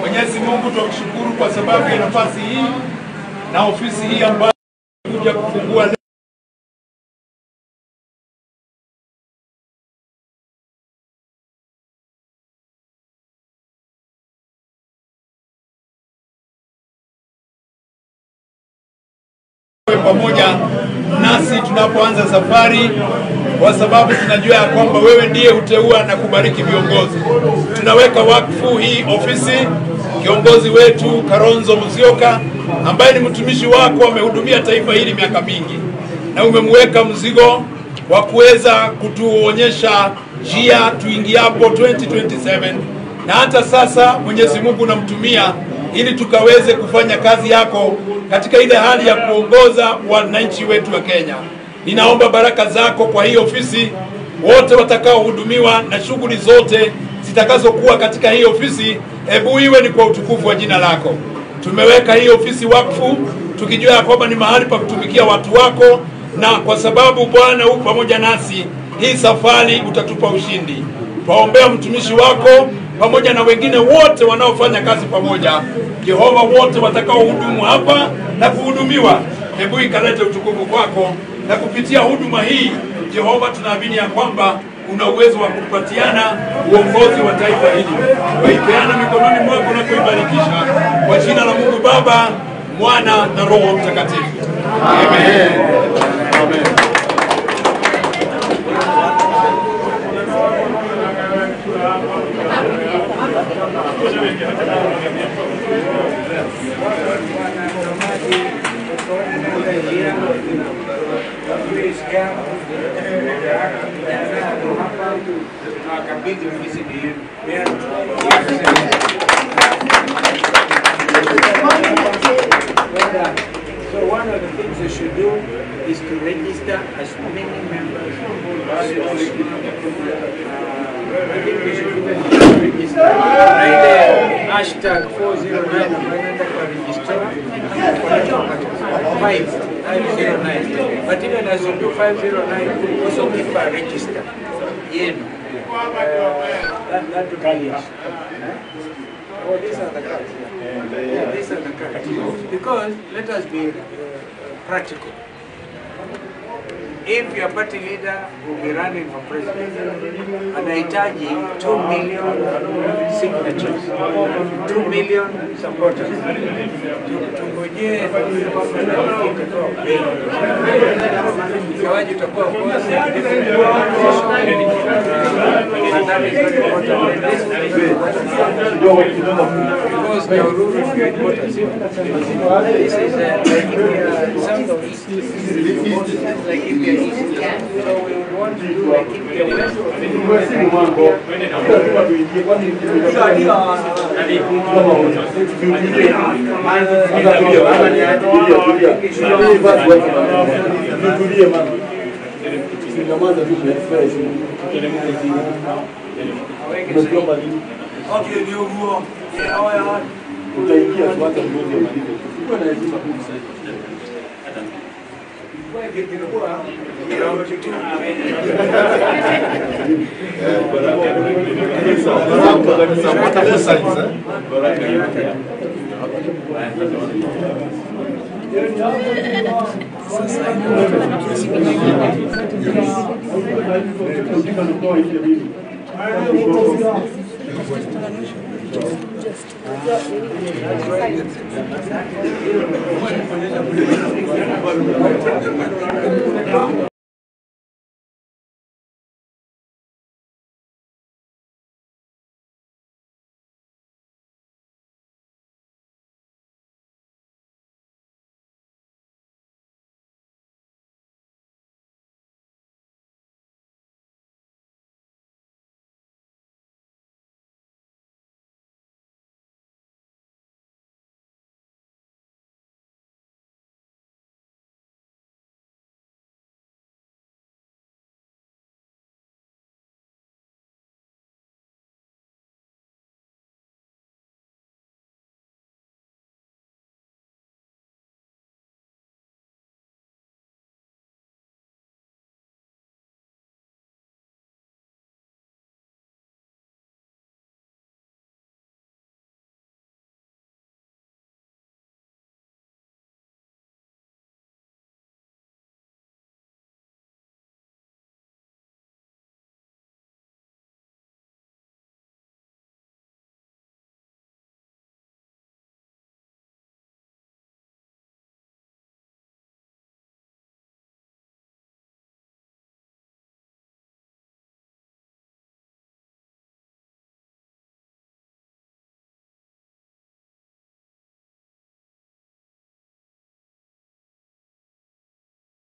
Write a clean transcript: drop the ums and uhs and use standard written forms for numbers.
Mwenyezi Mungu tunamshukuru kwa sababu ya nafasi hii na ofisi hii ambayo kuja kufungua pamoja nasi tunapoanza safari, kwa sababu tunajua kwamba wewe ndiye uteua na kubariki viongozi. Tunaweka wakfu hii ofisi kiongozi wetu Kalonzo Musyoka ambaye ni mtumishi wako, amehudumia taifa hili miaka mingi, na umemweka mzigo wa kuweza kutuonyesha njia tuingiapo 2027, na hata sasa Mwenyezi Mungu namtumia ili tukaweze kufanya kazi yako katika ile hali ya kuongoza wananchi wetu wa Kenya. Ninaomba baraka zako kwa hii ofisi, wote watakaohudumiwa na shughuli zote zitakazokuwa katika hii ofisi, hebu iwe ni kwa utukufu wa jina lako. Tumeweka hii ofisi wakfu tukijua kwamba ni mahali pa kutumikia watu wako, na kwa sababu Bwana uko pamoja nasi, hii safari utatupa ushindi. Twaombea mtumishi wako pamoja na wengine wote wanaofanya kazi pamoja, Jehova, wote watakaohudumu hapa na kuhudumiwa, hebu ikalete utukufu kwako. Na kupitia huduma hii Jehova, tunaamini ya kwamba una uwezo wa kupatiana uongozi wa taifa hili. Waipeana mikononi mwako na kuibarikisha kwa jina la Mungu Baba, Mwana na Roho Mtakatifu. Amen. Amen. So one of the things you should do is to register as many members as possible. I think we should register. Right there, hashtag 409 register 509. But even as you do 509, also people are registered. That would be it. Oh, these are the cards. Yeah, these are the cards. Because let us be practical. If your party leader will be running for president, anahitaji 2 million signatures, 2 million supporters. Tungojee ingawaji utakuwa kosi and that is very important. Because the rule of your importance. This is like India East. So we want to do like India West.